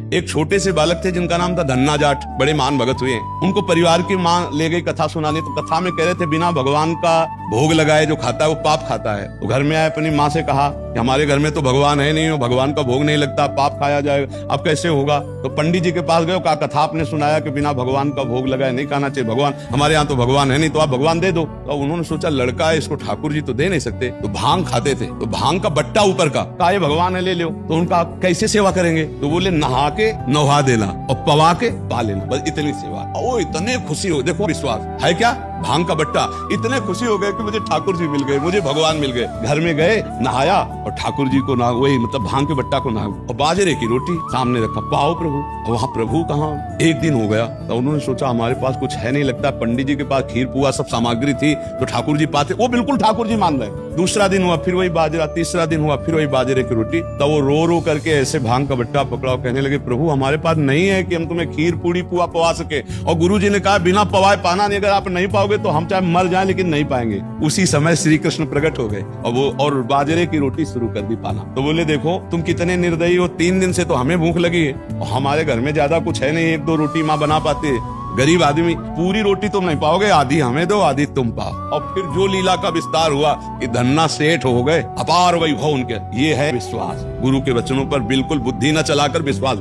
एक छोटे से बालक थे जिनका नाम था धन्ना जाट, बड़े महान भगत हुए। उनको परिवार की माँ ले गई कथा सुनाने, तो कथा में कह रहे थे बिना भगवान का भोग लगाए जो खाता है वो पाप खाता है। तो घर में आए, अपनी माँ से कहा कि हमारे घर में तो भगवान है नहीं, भगवान का भोग नहीं लगता, पाप खाया जाएगा, अब कैसे होगा। तो पंडित जी के पास गए, कहा कथा आपने सुनाया कि बिना भगवान का भोग लगाए नहीं खाना चाहिए, भगवान हमारे यहाँ तो भगवान है नहीं, तो आप भगवान दे दो। तो उन्होंने सोचा लड़का है, इसको ठाकुर जी तो दे नहीं सकते, तो भांग खाते थे, तो भांग का बट्टा ऊपर का ये भगवान है ले लो। तो उनका कैसे सेवा करेंगे, तो बोले नहा के नहा देना और पवा के पा लेना, बस इतनी सेवा। ओ इतने खुशी हो, देखो विश्वास है क्या, भांग का बट्टा, इतने खुशी हो गए कि मुझे ठाकुर जी मिल गए, मुझे भगवान मिल गए। घर में गए, नहाया और ठाकुर जी को ना वही मतलब भांग के बट्टा को नहा और बाजरे की रोटी सामने रखा, पाओ प्रभु। वहाँ प्रभु कहाँ, एक दिन हो गया तो उन्होंने सोचा हमारे पास कुछ है नहीं लगता, पंडित जी के पास खीर पुआ सब सामग्री थी तो ठाकुर जी पाते, वो बिल्कुल ठाकुर जी मान रहे। दूसरा दिन हुआ फिर वही बाजरा, तीसरा दिन हुआ फिर वही बाजरे की रोटी। तब वो रो रो करके ऐसे भांग का बट्टा पकड़ा, कहने लगे प्रभु हमारे पास नहीं है कि हम तुम्हें खीर पूड़ी पुआ पवा सके, और गुरु जी ने कहा बिना पवाए पाना नहीं, अगर आप नहीं पाओगे तो हम चाहे मर जाएं लेकिन नहीं पाएंगे। उसी समय श्री कृष्ण प्रकट हो गए और बाजरे की रोटी शुरू कर दी पाना। तो बोले देखो तुम कितने निर्दयी हो, 3 दिन से तो हमें भूख लगी है और हमारे घर में ज्यादा कुछ है नहीं, 1-2 रोटी माँ बना पाते, गरीब आदमी, पूरी रोटी तुम नहीं पाओगे, आधी हमें दो आधी तुम पाओ। और फिर जो लीला का विस्तार हुआ कि धन्ना सेठ हो गए, अपार वैभव उनके। ये है विश्वास, गुरु के वचनों पर बिल्कुल बुद्धि न चलाकर विश्वास।